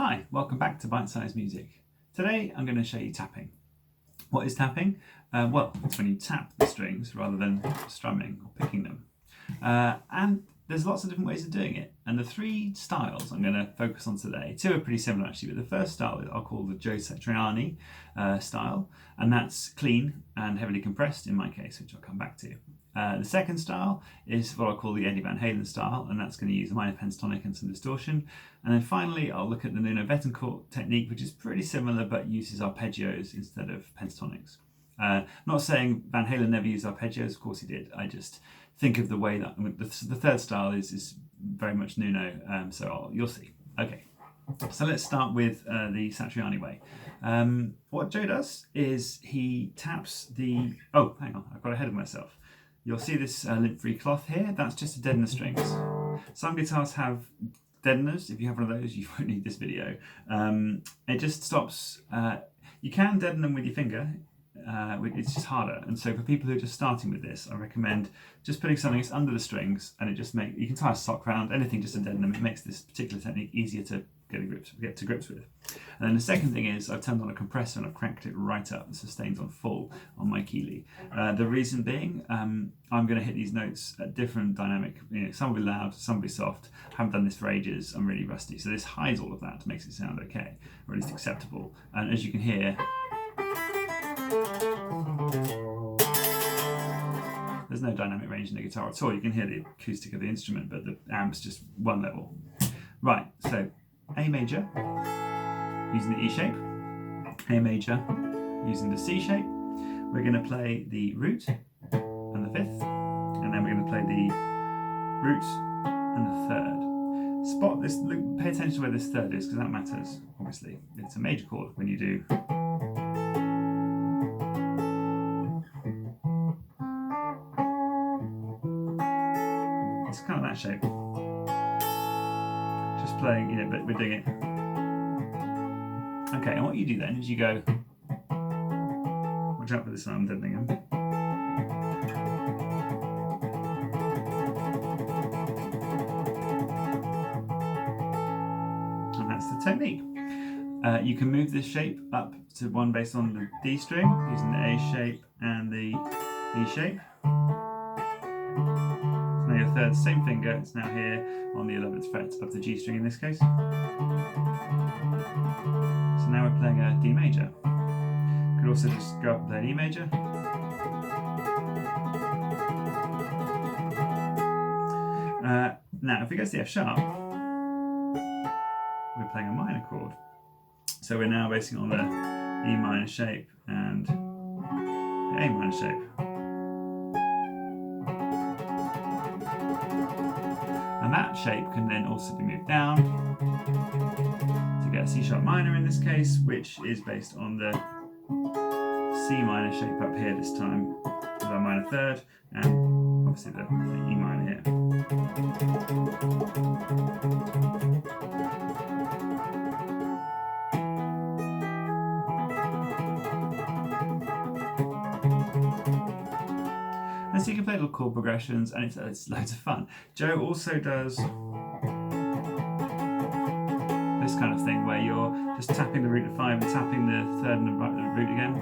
Hi, welcome back to Bite Size Music. Today I'm going to show you tapping. What is tapping? Well, it's when you tap the strings rather than strumming or picking them. And there's lots of different ways of doing it. And the three styles I'm going to focus on today, two are pretty similar actually, but the first style I'll call the Joe Satriani style, and that's clean and heavily compressed in my case, which I'll come back to. The second style is what I'll call the Eddie Van Halen style, and that's going to use a minor pentatonic and some distortion. And then finally, I'll look at the Nuno Bettencourt technique, which is pretty similar but uses arpeggios instead of pentatonics. Not saying Van Halen never used arpeggios, of course he did. I just think of the way that the third style is very much Nuno, so you'll see. Okay, so let's start with the Satriani way. What Joe does is he taps the... Oh, hang on, I've got ahead of myself. You'll see this lint-free cloth here. That's just to deaden the strings. Some guitars have deadeners. If you have one of those, you won't need this video. It just stops. You can deaden them with your finger. It's just harder. And so for people who are just starting with this, I recommend just putting something that's under the strings, and it just you can tie a sock round, anything just to deaden them. It makes this particular technique easier to get to grips with. And then the second thing is I've turned on a compressor and I've cranked it right up. The sustain's on full on my Keeley. The reason being, I'm going to hit these notes at different dynamic. Some will be loud, some will be soft. I haven't done this for ages. I'm really rusty. So this hides all of that, makes it sound okay, or at least acceptable. And as you can hear, there's no dynamic range in the guitar at all. You can hear the acoustic of the instrument, but the amp's just one level. Right, so A major, using the E shape, A major, using the C shape. We're going to play the root and the fifth, and then we're going to play the root and the third. Spot this, pay attention to where this third is, because that matters, obviously. It's a major chord when you do. It's kind of that shape. Just playing, but we're doing it. Okay, and what you do then is you go, watch out for this one, I'm deadening him. And that's the technique. You can move this shape up to one based on the D string, using the A shape and the E shape. Now your third, same finger, it's now here on the 11th fret of the G string in this case. So now we're playing a D major. Could also just go up and play an E major. Now if we go to the F sharp, we're playing a minor chord. So we're now basing on the E minor shape and the A minor shape. And that shape can then also be moved down to get a C sharp minor in this case, which is based on the C minor shape up here this time with our minor third, and obviously the E minor here. And so you can play little chord progressions, and it's loads of fun. Joe also does this kind of thing where you're just tapping the root of 5 and tapping the third and the root again.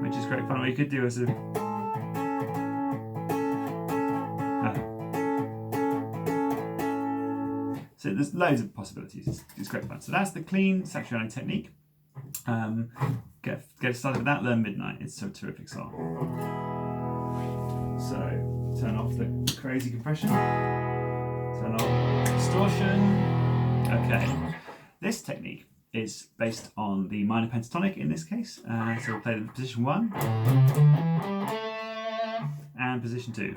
Which is great fun. What you could do as a so there's loads of possibilities. It's great fun. So that's the clean Satriani technique. Get started with that, learn Midnight. It's a terrific song. So turn off the crazy compression, turn off distortion. Okay, this technique is based on the minor pentatonic in this case. So we'll play the position 1 and position 2.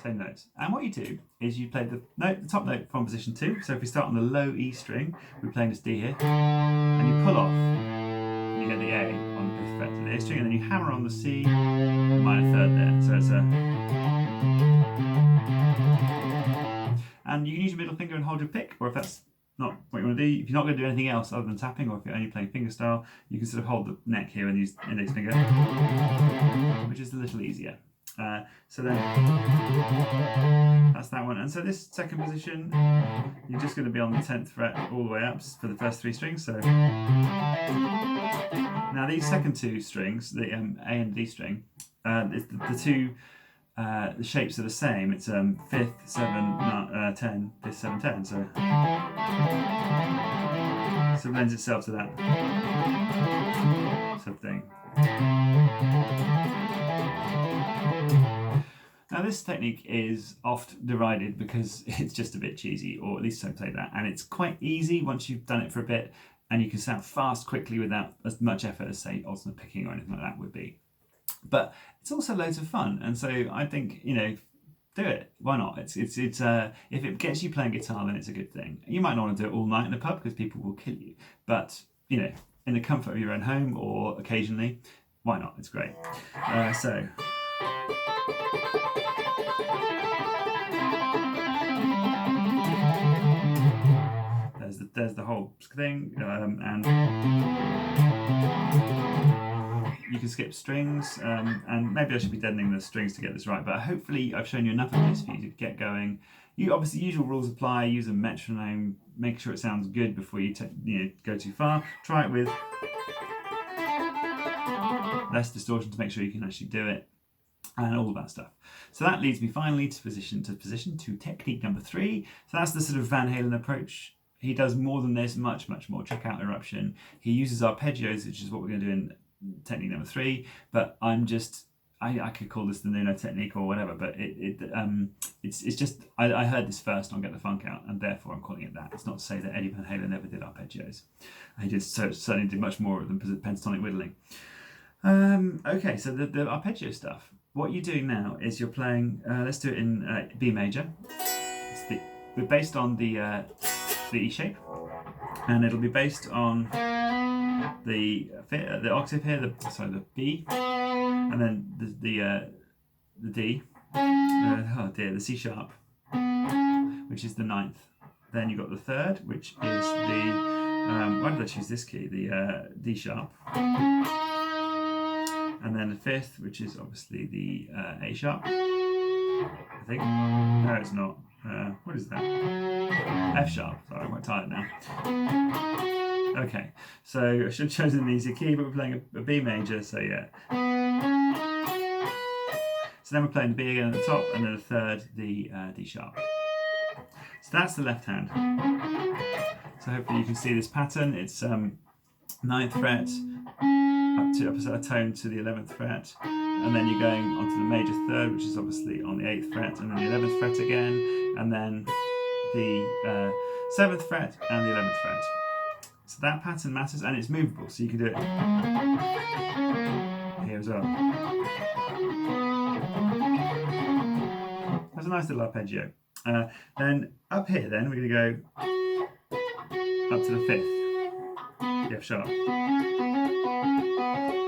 Same notes. And what you do is you play the top note from position 2. So if we start on the low E string, we're playing this D here, and you pull off, and you get the A on the 5th fret of the A string, and then you hammer on the C, the minor third there. So it's a... And you can use your middle finger and hold your pick, or if that's not what you want to do, if you're not going to do anything else other than tapping, or if you're only playing fingerstyle, you can sort of hold the neck here and use index finger, which is a little easier. So then that's that one. And so this second position, you're just going to be on the 10th fret all the way up for the first 3 strings. So now these second 2 strings, the A and D string, the two the shapes are the same. It's 5th, 7, 10, 5th, 7, 10. So it lends itself to that sort of thing. Now this technique is oft derided because it's just a bit cheesy, or at least I play that, and it's quite easy once you've done it for a bit, and you can sound fast quickly without as much effort as, say, alternate picking or anything like that would be. But it's also loads of fun, and so I think, you know, do it. Why not? It's if it gets you playing guitar, then it's a good thing. You might not want to do it all night in a pub because people will kill you, but you know, in the comfort of your own home or occasionally, why not? It's great. So. There's the whole thing, and you can skip strings, and maybe I should be deadening the strings to get this right, but hopefully I've shown you enough of this for you to get going. You obviously, usual rules apply. Use a metronome, make sure it sounds good before you go too far. Try it with less distortion to make sure you can actually do it, and all of that stuff. So that leads me finally to technique number 3. So that's the sort of Van Halen approach. He does more than this, much more. Check out Eruption. He uses arpeggios, which is what we're going to do in technique number 3. But I could call this the Nuno technique or whatever. But it's just I heard this first on Get the Funk Out, and therefore I'm calling it that. It's not to say that Eddie Van Halen never did arpeggios. He certainly did much more than pentatonic whittling. Okay, so the arpeggio stuff. What you're doing now is you're playing. Let's do it in B major. We're based on the E shape, and it'll be based on the octave here, the B, and then the D, the C sharp, which is the 9th. Then you've got the 3rd, which is the why did I choose this key? The D sharp, and then the 5th, which is obviously the A sharp. I think. No, it's not. What is that? F sharp. Sorry, I'm quite tired now. Okay, so I should have chosen an easier key, but we're playing a B major, so yeah. So then we're playing the B again at the top, and then the 3rd, the D sharp. So that's the left hand. So hopefully you can see this pattern. It's 9th fret, up a tone to the 11th fret, and then you're going onto the major 3rd, which is obviously on the 8th fret, and then the 11th fret again, and then the 7th fret and the 11th fret. So that pattern matters, and it's movable, so you can do it here as well. That's a nice little arpeggio. Then up here, then we're going to go up to the 5th, the F sharp.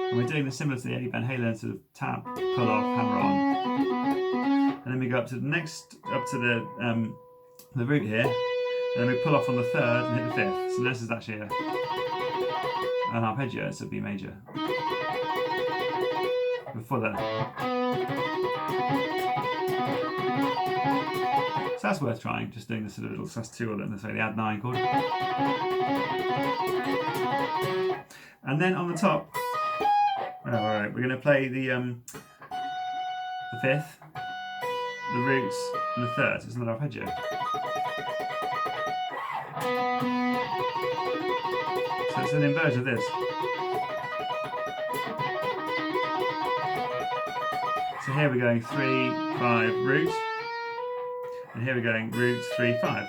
And we're doing this similar to the Eddie Van Halen sort of tap, pull off, hammer on. And then we go up to the root here, and then we pull off on the 3rd and hit the 5th. So this is actually an arpeggio, it's a B major. Before that. So that's worth trying, just doing this sort of little sus2 or let's say the add 9 chord. And then on the top, alright, we're going to play the 5th, the roots, and the 3rd. So it's another arpeggio. So it's an inversion of this. So here we're going 3, 5, root, and here we're going root, 3, 5.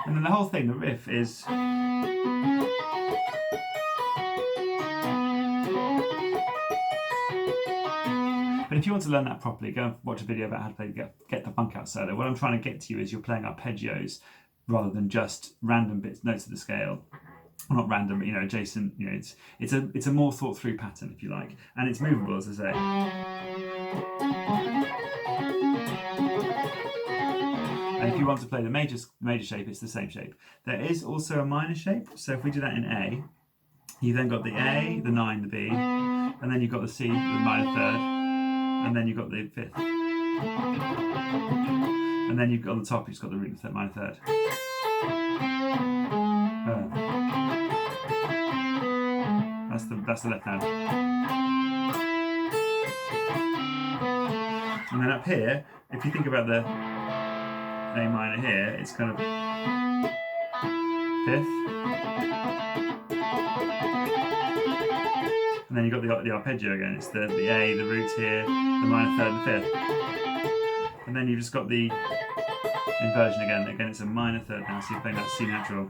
And then the whole thing, the riff is. But if you want to learn that properly, go and watch a video about how to play Get the Funk Out solo. What I'm trying to get to you is you're playing arpeggios rather than just random notes of the scale. Well, not random, but adjacent. It's a more thought through pattern, if you like, and it's movable, as I say. And if you want to play the major shape, it's the same shape. There is also a minor shape. So if we do that in A, You then got the A, the 9, the B, and then you've got the C, the minor third, and then you've got the 5th. And then you've got on the top, you've got the root minor third. That's the left hand. And then up here, if you think about the A minor here, it's kind of 5th. And then you've got the arpeggio again. It's the A, the root here, the minor third and 5th. And then you've just got the inversion again. Again, it's a minor third now, so you're playing that C natural.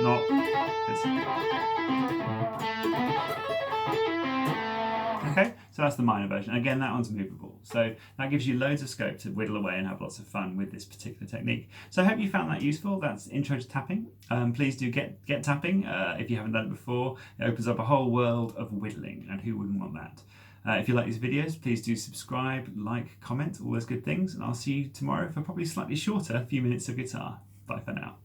Not. Okay, so that's the minor version. Again, that one's movable. So that gives you loads of scope to whittle away and have lots of fun with this particular technique. So I hope you found that useful. That's intro to tapping. Please do get tapping if you haven't done it before. It opens up a whole world of whittling, and who wouldn't want that? If you like these videos, please do subscribe, like, comment, all those good things, and I'll see you tomorrow for probably slightly shorter few minutes of guitar. Bye for now.